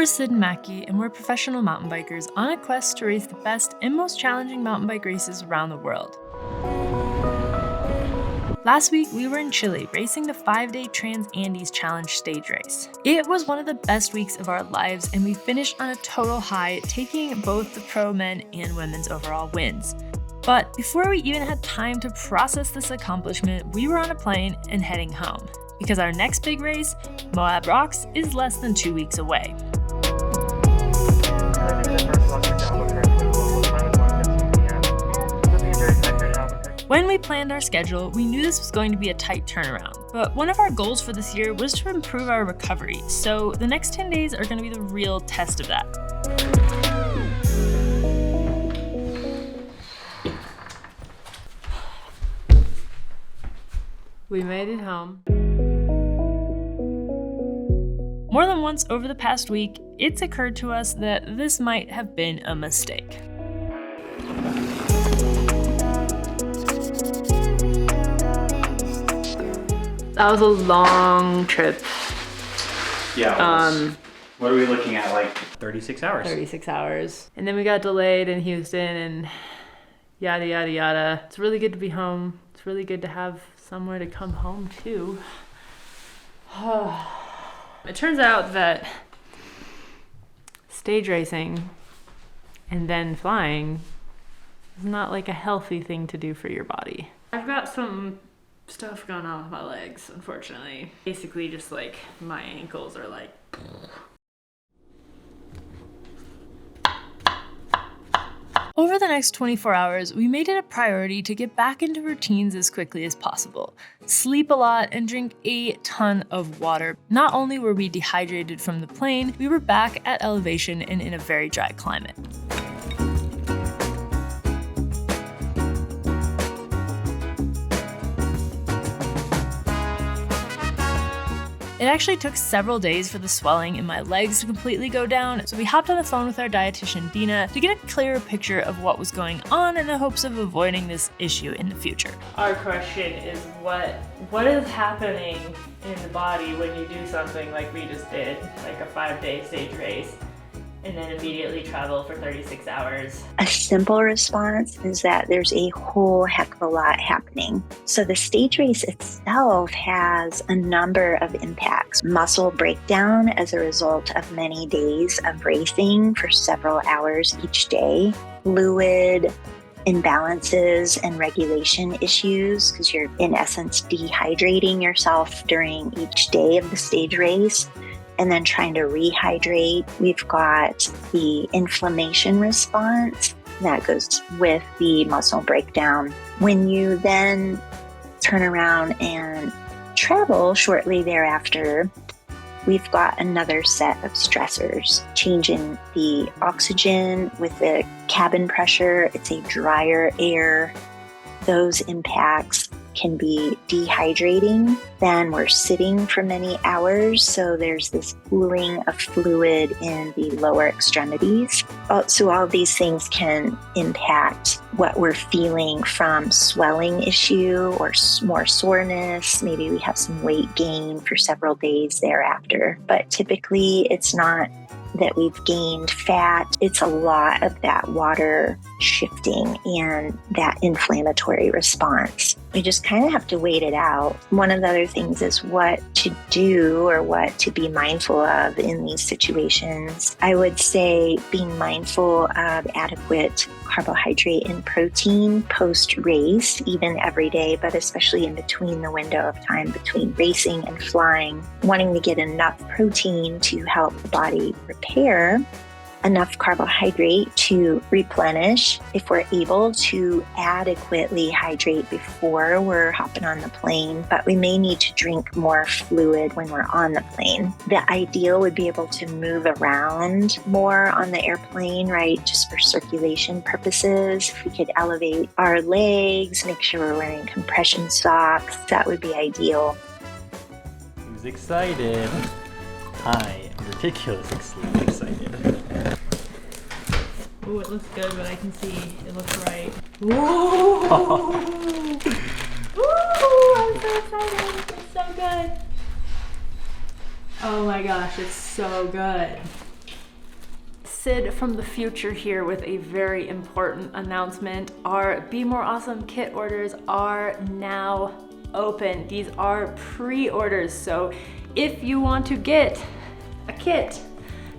We're Sid and Mackie, and we're professional mountain bikers on a quest to race the best and most challenging mountain bike races around the world. Last week, we were in Chile racing the 5-day Trans-Andes Challenge stage race. It was one of the best weeks of our lives, and we finished on a total high, taking both the pro men and women's overall wins. But before we even had time to process this accomplishment, we were on a plane and heading home, because our next big race, Moab Rocks, is less than 2 weeks away. When we planned our schedule, we knew this was going to be a tight turnaround, but one of our goals for this year was to improve our recovery, so the next 10 days are going to be the real test of that. We made it home. More than once over the past week, it's occurred to us that this might have been a mistake. That was a long trip. Yeah. What are we looking at? Like 36 hours? 36 hours. And then we got delayed in Houston and yada, yada, yada. It's really good to be home. It's really good to have somewhere to come home to. It turns out that stage racing and then flying is not like a healthy thing to do for your body. I've got some stuff going on with my legs, unfortunately. Basically just like my ankles are like... Over the next 24 hours, we made it a priority to get back into routines as quickly as possible. Sleep a lot and drink a ton of water. Not only were we dehydrated from the plane, we were back at elevation and in a very dry climate. It actually took several days for the swelling in my legs to completely go down, so we hopped on the phone with our dietitian Dina to get a clearer picture of what was going on in the hopes of avoiding this issue in the future. Our question is what is happening in the body when you do something like we just did, like a 5-day stage race, and then immediately travel for 36 hours? A simple response is that there's a whole heck of a lot happening. So the stage race itself has a number of impacts. Muscle breakdown as a result of many days of racing for several hours each day. Fluid imbalances and regulation issues because you're in essence dehydrating yourself during each day of the stage race, and then trying to rehydrate. We've got the inflammation response that goes with the muscle breakdown. When you then turn around and travel shortly thereafter, we've got another set of stressors. Change in the oxygen with the cabin pressure, it's a drier air. Those impacts can be dehydrating. Then we're sitting for many hours, so there's this pooling of fluid in the lower extremities. So all these things can impact what we're feeling from swelling issue or more soreness. Maybe we have some weight gain for several days thereafter. But typically it's not that we've gained fat. It's a lot of that water shifting and that inflammatory response. We just kind of have to wait it out. One of the other things is what to do or what to be mindful of in these situations. I would say being mindful of adequate carbohydrate and protein post-race, even every day, but especially in between the window of time between racing and flying, wanting to get enough protein to help the body repair, enough carbohydrate to replenish, if we're able to adequately hydrate before we're hopping on the plane, but we may need to drink more fluid when we're on the plane. The ideal would be able to move around more on the airplane, right? Just for circulation purposes. If we could elevate our legs, make sure we're wearing compression socks, that would be ideal. Who's excited? I am ridiculously excited. Ooh, it looks good, but I can see it looks right. Ooh! Ooh, I'm so excited. It's so good. Oh my gosh, it's so good. Sid from the future here with a very important announcement. Our Be More Awesome kit orders are now open. These are pre-orders, so if you want to get a kit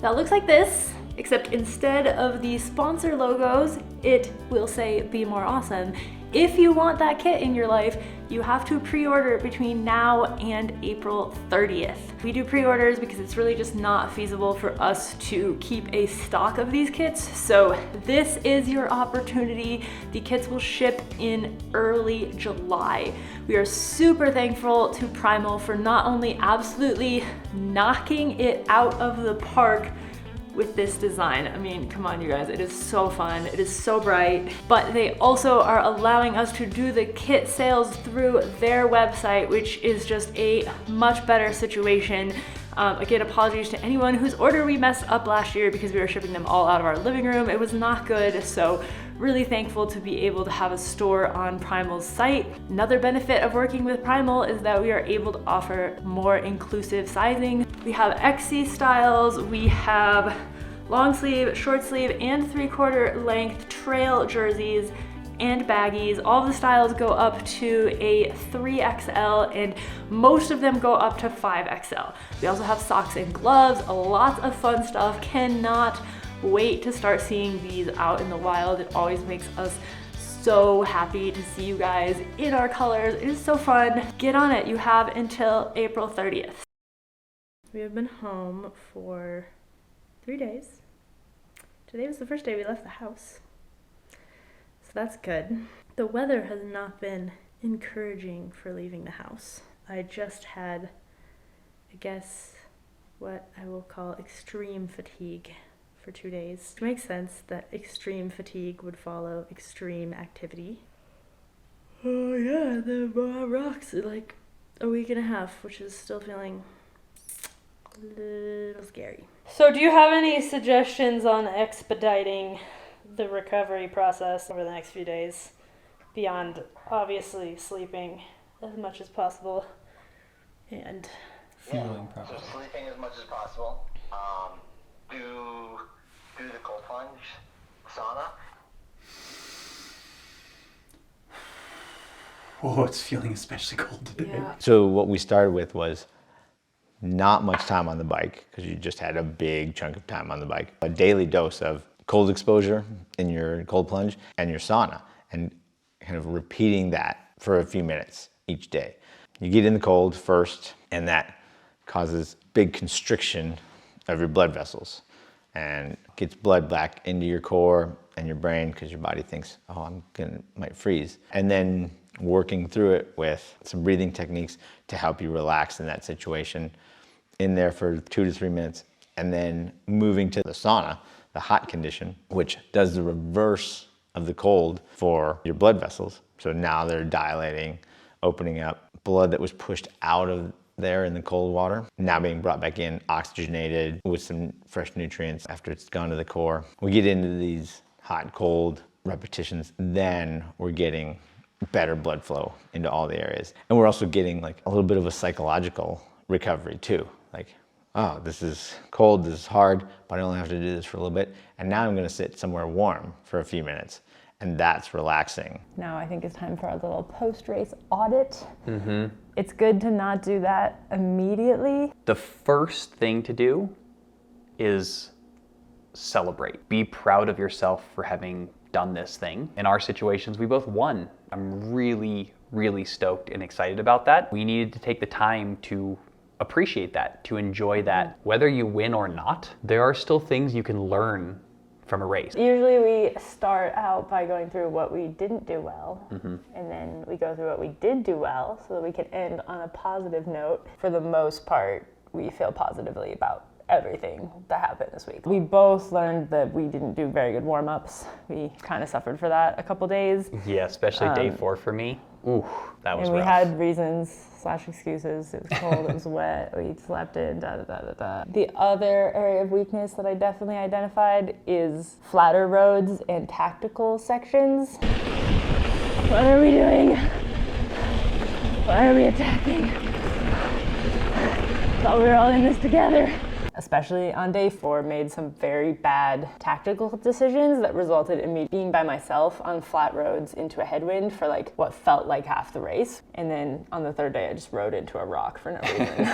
that looks like this, except instead of the sponsor logos, it will say Be More Awesome. If you want that kit in your life, you have to pre-order between now and April 30th. We do pre-orders because it's really just not feasible for us to keep a stock of these kits. So this is your opportunity. The kits will ship in early July. We are super thankful to Primal for not only absolutely knocking it out of the park with this design. I mean, come on you guys, it is so fun, it is so bright, but they also are allowing us to do the kit sales through their website, which is just a much better situation. Again, apologies to anyone whose order we messed up last year because we were shipping them all out of our living room. It was not good, so really thankful to be able to have a store on Primal's site. Another benefit of working with Primal is that we are able to offer more inclusive sizing. We have XC styles, we have long sleeve, short sleeve, and 3/4 length trail jerseys and baggies. All the styles go up to a 3XL and most of them go up to 5XL. We also have socks and gloves, lots of fun stuff. Cannot wait to start seeing these out in the wild. It always makes us so happy to see you guys in our colors. It is so fun. Get on it. You have until April 30th. We have been home for 3 days. Today was the first day we left the house. So that's good. The weather has not been encouraging for leaving the house. I just had, I guess, what I will call extreme fatigue for 2 days. It makes sense that extreme fatigue would follow extreme activity. Oh yeah, the Moab Rocks in like a week and a half, which is still feeling a little scary. So do you have any suggestions on expediting the recovery process over the next few days, beyond obviously sleeping as much as possible and fueling properly? So sleeping as much as possible. Do the cold plunge, sauna. Oh, it's feeling especially cold today. Yeah. So what we started with was not much time on the bike because you just had a big chunk of time on the bike. A daily dose of cold exposure in your cold plunge and your sauna, and kind of repeating that for a few minutes each day. You get in the cold first, and that causes big constriction of your blood vessels and gets blood back into your core and your brain because your body thinks, oh, might freeze. And then working through it with some breathing techniques to help you relax in that situation, in there for 2 to 3 minutes, and then moving to the sauna, the hot condition, which does the reverse of the cold for your blood vessels. So now they're dilating, opening up. Blood that was pushed out of there in the cold water, now being brought back in, oxygenated with some fresh nutrients after it's gone to the core. We get into these hot, cold repetitions, then we're getting better blood flow into all the areas. And we're also getting like a little bit of a psychological recovery too. Like, oh, this is cold, this is hard, but I only have to do this for a little bit. And now I'm gonna sit somewhere warm for a few minutes. And that's relaxing. Now I think it's time for a little post-race audit. It's good to not do that immediately. The first thing to do is celebrate. Be proud of yourself for having done this thing. In our situations, we both won. I'm really, really stoked and excited about that. We needed to take the time to appreciate that, to enjoy that. Whether you win or not, there are still things you can learn from a race. Usually we start out by going through what we didn't do well, and then we go through what we did do well so that we can end on a positive note. For the most part, we feel positively about everything that happened this week. We both learned that we didn't do very good warm-ups. We kind of suffered for that a couple days. Yeah, especially day 4 for me. Ooh, that was And we rough. had reasons / excuses. It was cold, it was wet, we slept in, da da da da da. The other area of weakness that I definitely identified is flatter roads and tactical sections. What are we doing? Why are we attacking? Thought we were all in this together. especially on day 4, made some very bad tactical decisions that resulted in me being by myself on flat roads into a headwind for like what felt like half the race. And then on the 3rd day, I just rode into a rock for no reason.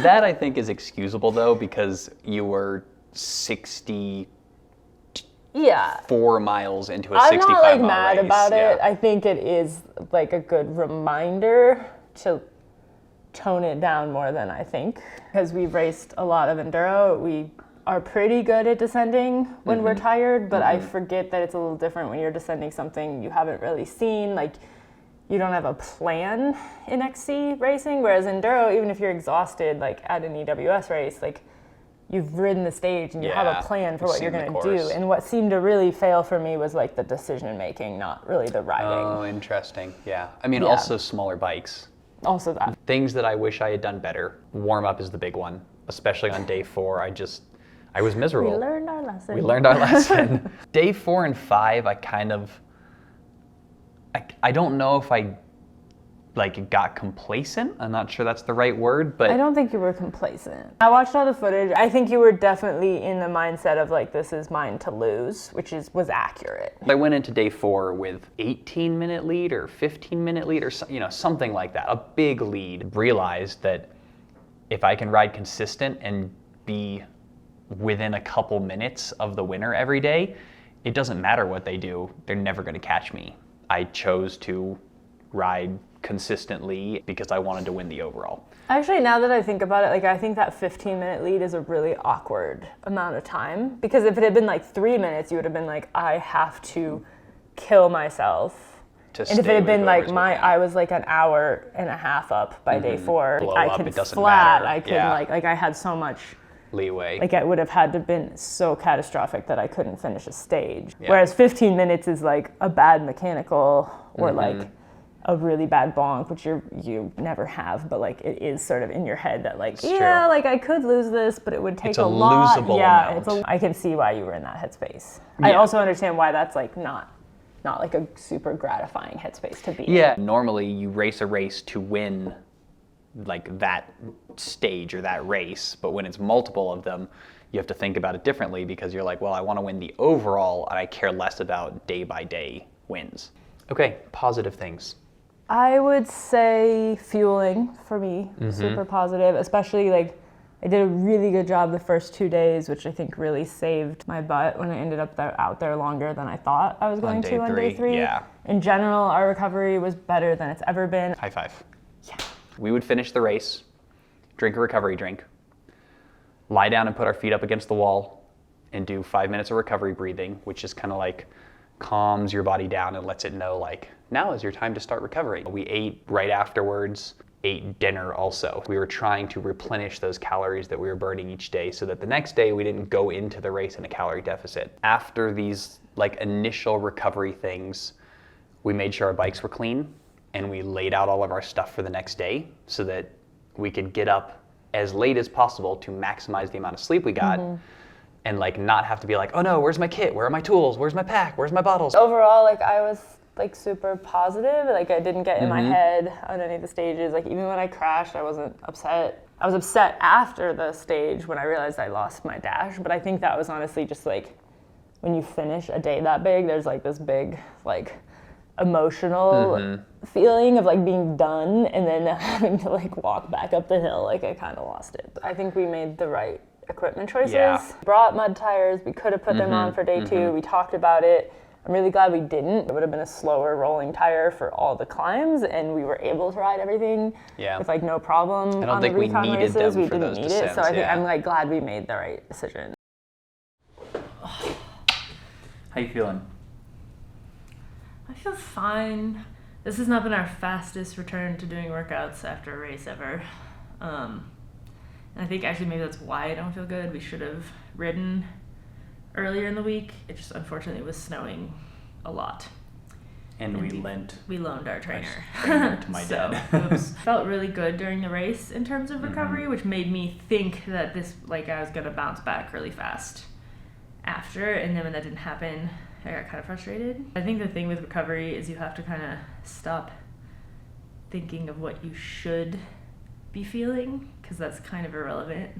That I think is excusable though, because you were 64 miles into a 65-mile race. I'm not like mad about it. I think it is like a good reminder to tone it down more than I think. Because we've raced a lot of enduro, we are pretty good at descending when we're tired, but I forget that it's a little different when you're descending something you haven't really seen. Like, you don't have a plan in XC racing, whereas enduro, even if you're exhausted, like at an EWS race, like you've ridden the stage and you have a plan for what you're gonna do. And what seemed to really fail for me was like the decision making, not really the riding. Oh, interesting. Yeah. I mean, also smaller bikes. Also that. Things that I wish I had done better. Warm up is the big one, especially on day 4. I was miserable. We learned our lesson. We learned our lesson. Day 4 and 5, I don't know if I like got complacent. I'm not sure that's the right word, but I don't think you were complacent. I watched all the footage. I think you were definitely in the mindset of like, this is mine to lose, which was accurate. I went into day 4 with 18-minute lead or 15-minute lead or something like that, a big lead. Realized that if I can ride consistent and be within a couple minutes of the winner every day, it doesn't matter what they do, they're never going to catch me. I chose to ride consistently because I wanted to win the overall. Actually, now that I think about it, like I think that 15-minute lead is a really awkward amount of time, because if it had been like 3 minutes, you would have been like, I have to kill myself. And if it had been like I was like an hour and a half up by day 4, Blow I up, could it doesn't flat, matter. I could like I had so much leeway. Like it would have had to been so catastrophic that I couldn't finish a stage. Whereas 15 minutes is like a bad mechanical or like a really bad bonk, which you never have, but like it is sort of in your head that like, like I could lose this, but it would take a lot. Losable amount. I can see why you were in that headspace. I also understand why that's like not like a super gratifying headspace to be in. Yeah, normally you race a race to win like that stage or that race, but when it's multiple of them, you have to think about it differently because you're like, well, I want to win the overall and I care less about day by day wins. Okay, positive things. I would say fueling for me, super positive, especially like I did a really good job the first 2 days, which I think really saved my butt when I ended up out there longer than I thought I was going to on day 3. Yeah. In general, our recovery was better than it's ever been. High five. Yeah. We would finish the race, drink a recovery drink, lie down and put our feet up against the wall, and do 5 minutes of recovery breathing, which is kind of like calms your body down and lets it know like, now is your time to start recovering. We ate right afterwards, ate dinner also. We were trying to replenish those calories that we were burning each day so that the next day we didn't go into the race in a calorie deficit. After these like initial recovery things, we made sure our bikes were clean and we laid out all of our stuff for the next day so that we could get up as late as possible to maximize the amount of sleep we got and like not have to be like, oh no, where's my kit? Where are my tools? Where's my pack? Where's my bottles? Overall, like I was like super positive. Like I didn't get in my head on any of the stages. Like even when I crashed, I wasn't upset. I was upset after the stage when I realized I lost my dash, but I think that was honestly just like when you finish a day that big, there's like this big like emotional feeling of like being done and then having to like walk back up the hill. Like I kind of lost it. I think we made the right equipment choices. Brought mud tires. We could have put them on for day 2. We talked about it. I'm really glad we didn't. It would have been a slower rolling tire for all the climbs, and we were able to ride everything with like no problem. I don't think we needed them for those descents. So I think I'm like glad we made the right decision. How you feeling? I feel fine. This has not been our fastest return to doing workouts after a race ever. And I think actually maybe that's why I don't feel good. We should have ridden earlier in the week. It just unfortunately was snowing a lot. And we loaned our trainer to my dad. It felt really good during the race in terms of recovery, which made me think that this like I was gonna bounce back really fast after, and then when that didn't happen, I got kind of frustrated. I think the thing with recovery is you have to kind of stop thinking of what you should be be feeling, because that's kind of irrelevant.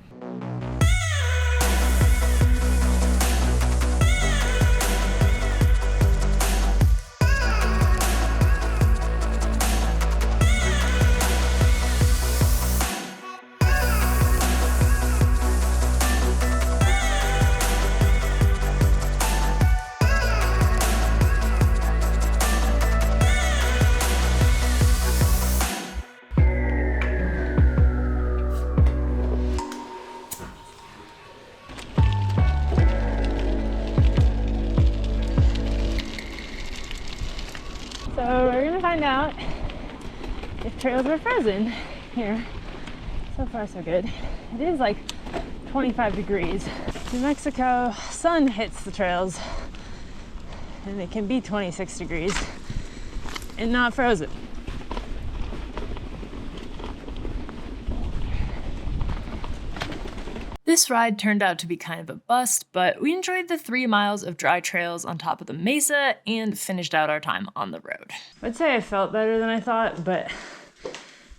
So we're gonna find out if trails were frozen here. So far so good. It is like 25 degrees. New Mexico, sun hits the trails and it can be 26 degrees and not frozen. This ride turned out to be kind of a bust, but we enjoyed the 3 miles of dry trails on top of the mesa and finished out our time on the road. I'd say I felt better than I thought, but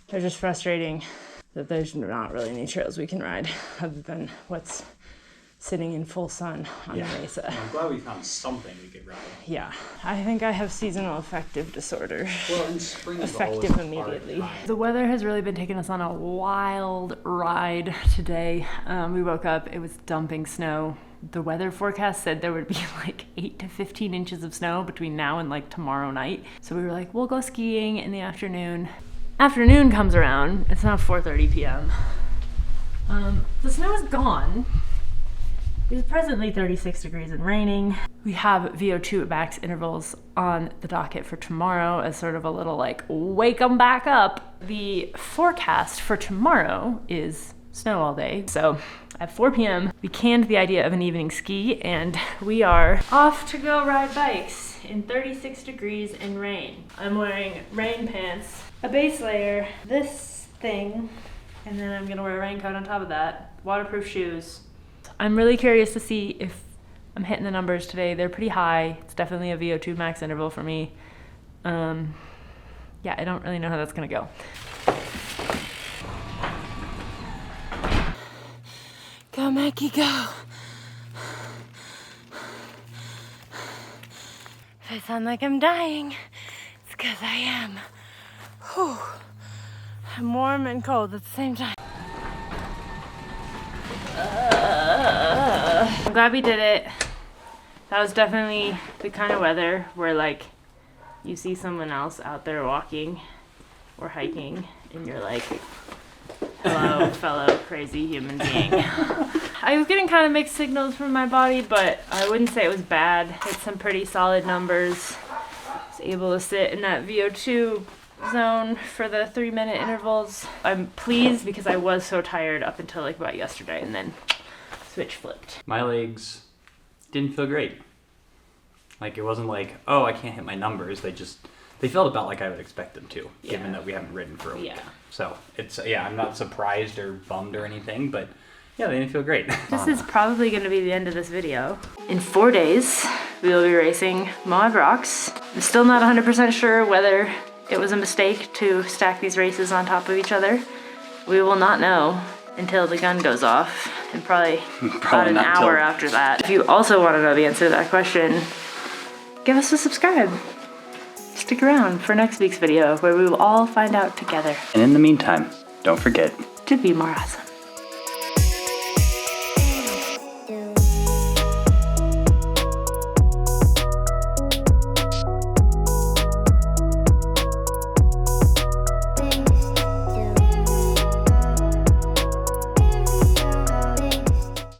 they're just frustrating that there's not really any trails we can ride other than what's sitting in full sun on the mesa. I'm glad we found something we could ride. Yeah, I think I have seasonal affective disorder. Well, in spring is Effective immediately. The weather has really been taking us on a wild ride today. We woke up, it was dumping snow. The weather forecast said there would be like 8 to 15 inches of snow between now and like tomorrow night. So we were like, we'll go skiing in the afternoon. Afternoon comes around, it's now 4:30 p.m. The snow is gone. It's presently 36 degrees and raining. We have VO2 max intervals on the docket for tomorrow as sort of a little like, wake them back up. The forecast for tomorrow is snow all day. So at 4 p.m., we canned the idea of an evening ski and we are off to go ride bikes in 36 degrees and rain. I'm wearing rain pants, a base layer, this thing, and then I'm gonna wear a raincoat on top of that, waterproof shoes. I'm really curious to see if I'm hitting the numbers today. They're pretty high. It's definitely a VO2 max interval for me. Yeah, I don't really know how that's gonna go. Go, Mackie, go. If I sound like I'm dying, it's because I am. Whew. I'm warm and cold at the same time. I'm glad we did it. That was definitely the kind of weather where like you see someone else out there walking or hiking and you're like, hello, fellow crazy human being. I was getting kind of mixed signals from my body, but I wouldn't say it was bad. Hit some pretty solid numbers. Was able to sit in that VO2 zone for the 3-minute intervals. I'm pleased because I was so tired up until like about yesterday and then switch flipped. My legs didn't feel great. Like it wasn't like, oh, I can't hit my numbers. They felt about like I would expect them to, given that we haven't ridden for a week. Yeah. So it's, I'm not surprised or bummed or anything, but yeah, they didn't feel great. This is probably going to be the end of this video. In 4 days, we will be racing Moab Rocks. I'm still not 100% sure whether it was a mistake to stack these races on top of each other. We will not know until the gun goes off, and probably about an hour after that. If you also want to know the answer to that question, give us a subscribe. Stick around for next week's video where we will all find out together. And in the meantime, don't forget to be more awesome.